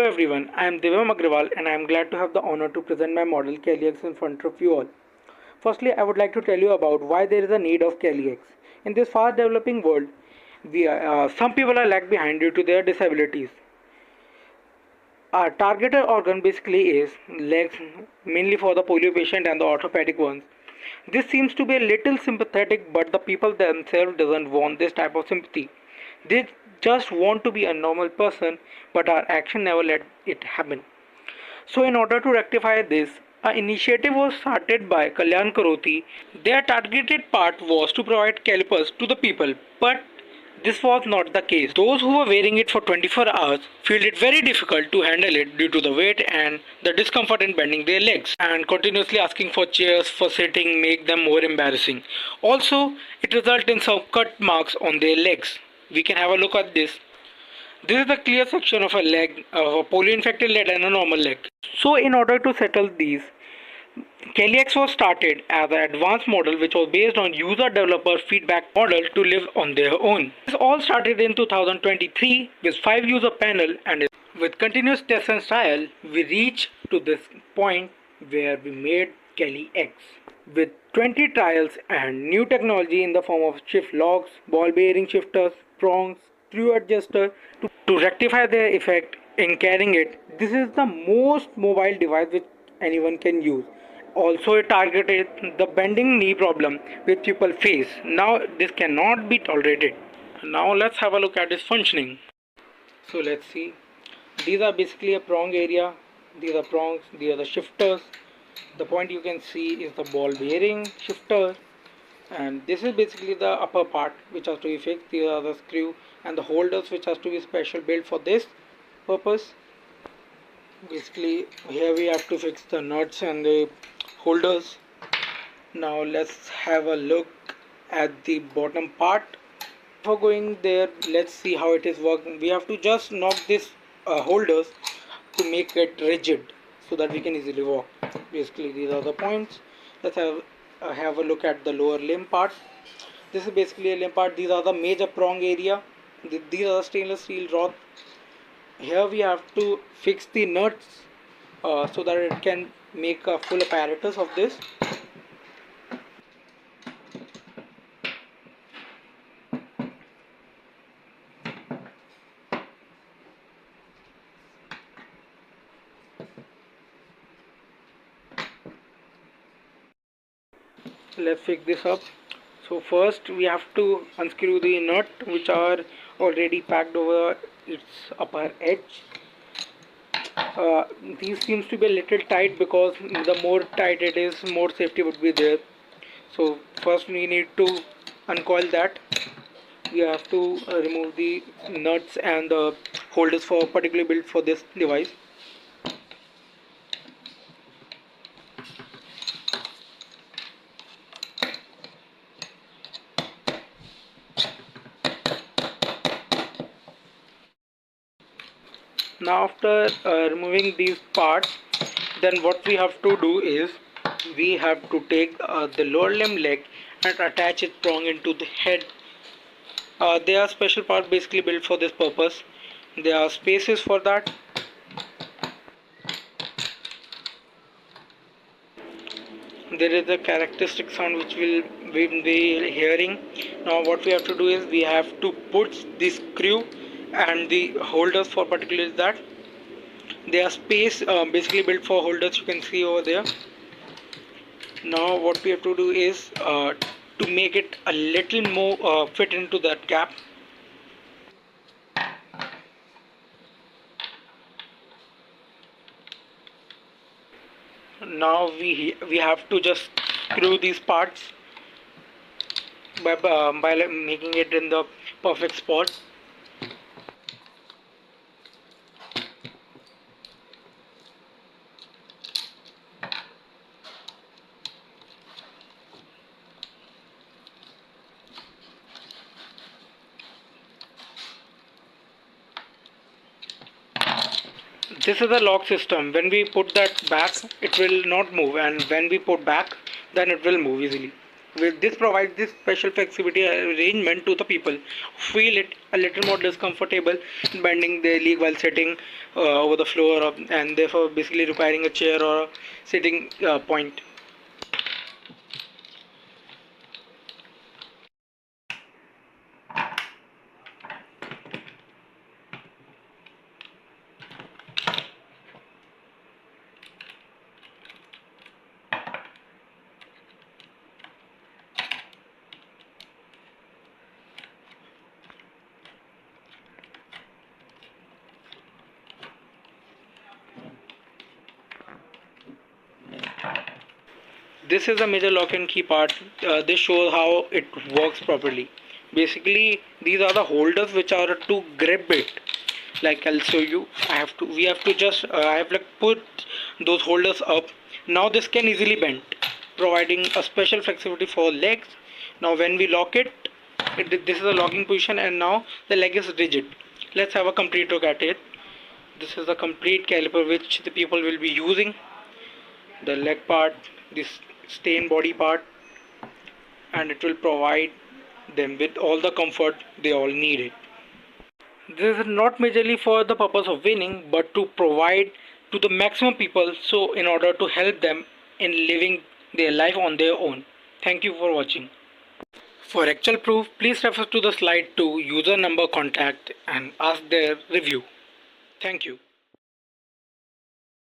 everyone, I am Divyam Agrawal and I am glad to have the honor to present my model Kailash in front of you all. Firstly, I would like to tell you about why there is a need of Kailash. In this fast developing world, some people are lag behind due to their disabilities. Our targeted organ basically is legs, mainly for the polio patient and the orthopedic ones. This seems to be a little sympathetic, but the people themselves doesn't want this type of sympathy. They just want to be a normal person, but our action never let it happen. So, in order to rectify this, an initiative was started by Kalyan Karoti. Their targeted part was to provide calipers to the people, but this was not the case. Those who were wearing it for 24 hours feel it very difficult to handle it due to the weight and the discomfort in bending their legs, and continuously asking for chairs for sitting make them more embarrassing. Also, it results in some cut marks on their legs. We can have a look at this. This is the clear section of a leg, of a polio infected leg and a normal leg. So in order to settle these, Kailash was started as an advanced model which was based on user developer feedback model to live on their own. This all started in 2023 with 5 user panel, and with continuous tests and trial we reached to this point where we made Kailash with 20 trials and new technology in the form of shift locks, ball bearing shifters, prongs, screw adjuster to rectify their effect in carrying it. This is the most mobile device which anyone can use. Also, it targeted the bending knee problem which people face. Now, this cannot be tolerated. Now, let's have a look at its functioning. So, let's see. These are basically a prong area. These are prongs. These are the shifters. The point you can see is the ball bearing shifter, and this is basically the upper part which has to be fixed. These are the screw and the holders which has to be special built for this purpose. Basically here we have to fix the nuts and the holders. Now let's have a look at the bottom part. Before going there, let's see how it is working. We have to just knock this holders to make it rigid so that we can easily walk. Basically these are the points. Let's have a look at the lower limb part. This is basically a limb part. These are the major prong area. These are the stainless steel rod. Here we have to fix the nuts so that it can make a full apparatus of this. Let's fix this up. So first we have to unscrew the nut which are already packed over its upper edge. These seems to be a little tight because the more tight it is, more safety would be there. So first we need to uncoil that. We have to remove the nuts and the holders for particularly built for this device. Now after removing these parts, then what we have to do is we have to take the lower limb leg and attach it prong into the head. There are special parts basically built for this purpose. There are spaces for that. There is a characteristic sound which we will be hearing. Now what we have to do is we have to put the screw and the holders for particularly that. There are space basically built for holders, you can see over there. Now what we have to do is to make it a little more fit into that gap. Now we have to just screw these parts by making it in the perfect spot. This is a lock system. When we put that back, it will not move, and when we put back, then it will move easily. This provides this special flexibility arrangement to the people who feel it a little more discomfortable bending their leg while sitting over the floor, and therefore basically requiring a chair or a sitting point. This is a major lock and key part. This shows how it works properly. Basically, these are the holders which are to grip it. Like I'll show you. We have to just I have like put those holders up. Now this can easily bend, providing a special flexibility for legs. Now when we lock it, this is a locking position, and now the leg is rigid. Let's have a complete look at it. This is the complete caliper which the people will be using. The leg part, this stain body part, and it will provide them with all the comfort they all needed. This is not majorly for the purpose of winning, but to provide to the maximum people, so in order to help them in living their life on their own. Thank you for watching. For actual proof, please refer to the slide to user number, contact, and ask their review. Thank you.